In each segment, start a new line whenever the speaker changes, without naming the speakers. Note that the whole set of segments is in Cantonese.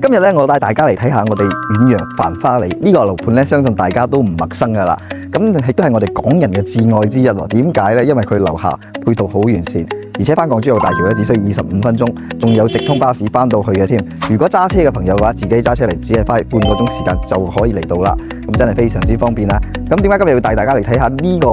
今日咧，我帶大家嚟睇下我哋遠洋繁花里呢個樓盤咧，相信大家都唔陌生噶啦。咁亦都係我哋港人嘅至愛之一喎。點解咧？因為佢樓下配套好完善，而且翻港珠澳大橋咧只需25分鐘，仲有直通巴士翻到去嘅添。如果揸車嘅朋友嘅話，自己揸車嚟只係花半個鐘時間就可以嚟到啦。咁真係非常之方便啦。咁點解今日要帶大家嚟睇下呢個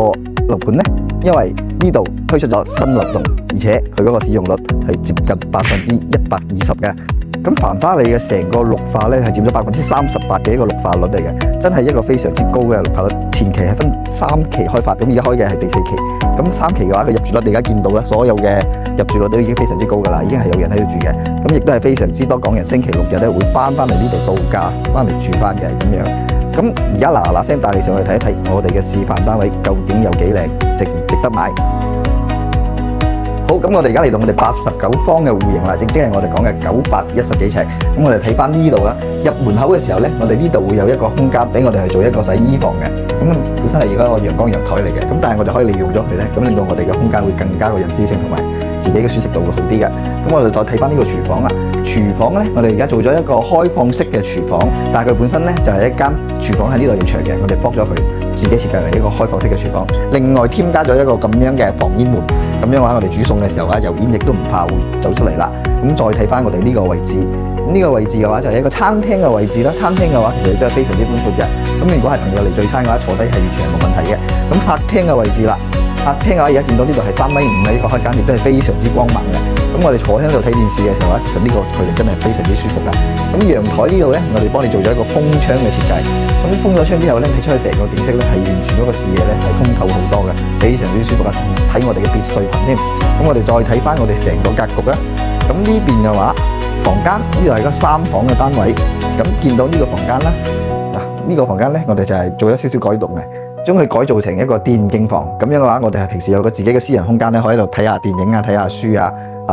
樓盤呢？因為呢度推出咗新流動，而且佢嗰個使用率係接近120%嘅。咁繁花里嘅成個綠化咧係佔咗38%嘅一個綠化率嚟嘅，真係一個非常之高嘅綠化率。前期係分3期開發，咁而家開嘅係第4期。咁3期嘅話，佢入住率你而家見到咧，所有嘅入住率都已經非常之高噶啦，已經係有人喺度住嘅。咁亦都係非常之多港人星期六日咧會翻嚟呢度度假，翻嚟住翻嘅咁樣。咁而家嗱聲帶你上去睇一睇我哋嘅示範單位究竟有幾靚，值唔值得買？好，咁我哋而家嚟到我哋89方嘅戶型啦，亦即係我哋講嘅910幾尺。咁我哋睇翻呢度啦，入門口嘅時候咧，我哋呢度會有一個空間俾我哋去做一個洗衣房嘅。咁本身係而家個陽光陽台嚟嘅，咁但係我哋可以利用咗佢咧，咁令到我哋嘅空間會更加個隱私性同埋自己嘅舒適度會好啲嘅。咁我哋再睇翻呢個廚房啦，廚房咧，我哋而家做咗一個開放式嘅廚房，但係佢本身咧就係一間廚房喺呢度要長嘅，我哋剝咗佢，自己設計嚟一個開放式嘅廚房。另外添加咗一個咁樣嘅防煙門，咁樣嘅話我哋煮餸嘅時候啊，油煙亦都唔怕會走出嚟啦。咁再睇翻我哋呢個位置，呢個位置嘅話就係一個餐廳嘅位置啦。餐廳嘅話其實亦都係非常之寬闊嘅。咁如果係朋友嚟聚餐嘅話，坐低係完全係冇問題嘅。咁客廳嘅位置啦，客廳嘅話而家見到呢度係3.5米嘅一個開間，亦都係非常之光猛嘅。咁我哋坐喺度睇電視嘅時候咧，其實呢個距離真係非常之舒服噶。咁陽台呢度咧，我哋幫你做咗一個封窗嘅設計。咁封咗窗之後咧，睇出去成個景色咧係完全嗰個視野咧係通透好多嘅，非常之舒服啊！睇我哋嘅別墅群添。咁我哋再睇翻我哋成個格局啦。咁呢邊嘅話，房間呢度係個3房嘅單位。咁見到呢個房間啦，嗱呢個房間咧，我哋就係做咗少少改動嘅，將佢改造成一個電競房。咁樣嘅話，我哋係平時有個自己嘅私人空間咧，可以喺度睇下電影啊，睇下書啊。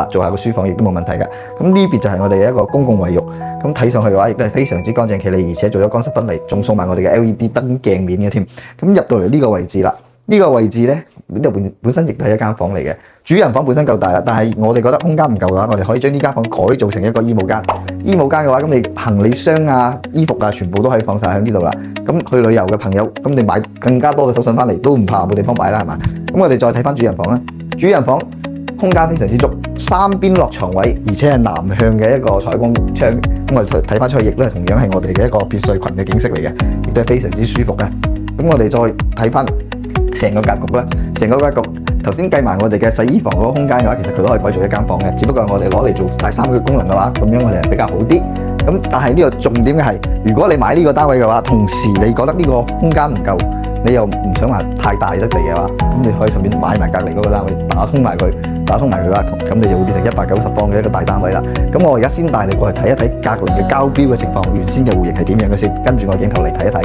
做下個書房亦都冇問題嘅。咁呢邊就係我哋嘅一個公共衛浴。咁睇上去嘅話，亦都係非常之乾淨企理，而且做咗乾濕分離，仲送埋我哋嘅 LED 燈鏡面嘅添。咁入到嚟呢個位置啦，呢個位置咧，呢度本身亦都係一間房嚟嘅。主人房本身夠大啦，但係我哋覺得空間唔夠嘅話，我哋可以將呢間房改造成一個衣帽間。衣帽間嘅話，咁你行李箱啊、衣服啊，全部都可以放晒喺呢度啦。咁去旅遊嘅朋友，咁你買更加多嘅手信翻嚟都唔怕冇地方擺啦，係嘛？咁我哋再睇翻主人房啦，主人房空間非常之足，3邊落床位，而且係南向嘅一個採光窗。咁我哋睇翻出去，亦都係同樣係我哋嘅一個別墅群嘅景色嚟嘅，亦都係非常之舒服嘅。咁我哋再睇翻成個格局啦，成個格局頭先計埋我哋嘅洗衣房嗰個空間嘅話，其實佢都可以改造一間房嘅，只不過我哋攞嚟做晒3個功能嘅話，咁樣我哋係比較好啲。咁但係呢個重點嘅係，如果你買呢個單位嘅話，同時你覺得呢個空間唔夠，你又唔想話太大得滯嘅話，咁你可以順便買埋隔離嗰個單位，打通埋佢啦，咁你就會變成190方嘅一個大單位啦。咁我而家先帶你過去睇一睇隔鄰嘅交標嘅情況，原先嘅戶型係點樣嘅先，跟住我鏡頭嚟睇一睇。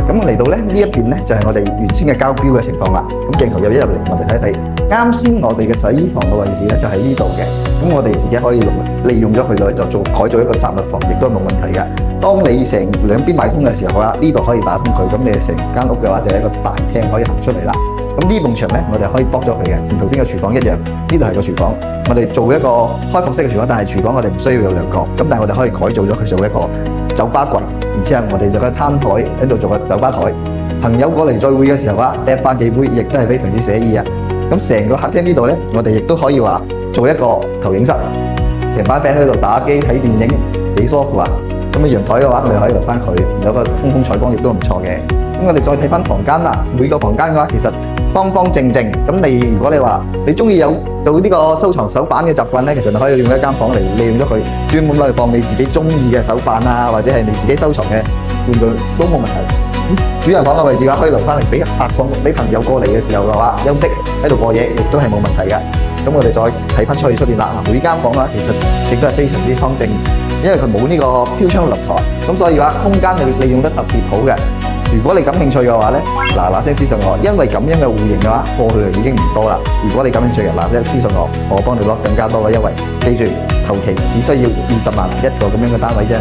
咁嚟到咧呢一邊咧就係我哋原先嘅交標嘅情況啦。咁鏡頭又一入嚟，我哋睇一睇。啱先我哋嘅洗衣房嘅位置咧就喺呢度嘅，咁我哋自己可以利用咗佢嚟就改造一個雜物房，亦都係冇問題嘅。當你成兩邊買通嘅時候啦，呢度可以打通佢，咁你成間屋嘅話就係一個大廳可以行出嚟啦。咁呢埲牆咧，我哋可以剝咗佢嘅，同頭先嘅廚房一樣。呢度係個廚房，我哋做一個開放式嘅廚房，但係廚房我哋唔需要有2個，咁但係我哋可以改造咗佢做一個酒吧櫃，然之後我哋就個餐台喺度做個酒吧台。朋友過嚟聚會嘅時候啊，掟翻幾杯，亦都係非常之寫意啊！咁成個客廳呢度咧，我哋亦都可以話做一個投影室，成班 friend 喺度打機睇電影，幾舒服啊！咁陽台嘅話，我哋可以留翻佢，有個通風採光亦都唔錯嘅。咁我哋再睇翻房間啦，每個房間嘅話其實方方正正。咁如果你話你中意有到呢個收藏手辦嘅習慣咧，其實你可以用一間房嚟利用咗佢，專門攞嚟放你自己中意嘅手辦啊，或者係你自己收藏嘅玩具都冇問題。主人房嘅位置嘅話，可以留翻嚟俾朋友過嚟嘅時候嘅話休息喺度過夜，亦都係冇問題嘅。咁我哋再睇翻出邊啦。每間房啊，其實亦都係非常之方正，因為佢冇呢個飄窗露台，咁所以話空間利用得特別好嘅。如果你感興趣嘅話咧，嗱聲私信我，因為咁樣嘅戶型嘅話，過去已經唔多啦。如果你感興趣嘅，嗱聲私信我幫你攞更加多嘅優惠。記住，頭期只需要20萬一個咁樣嘅單位啫。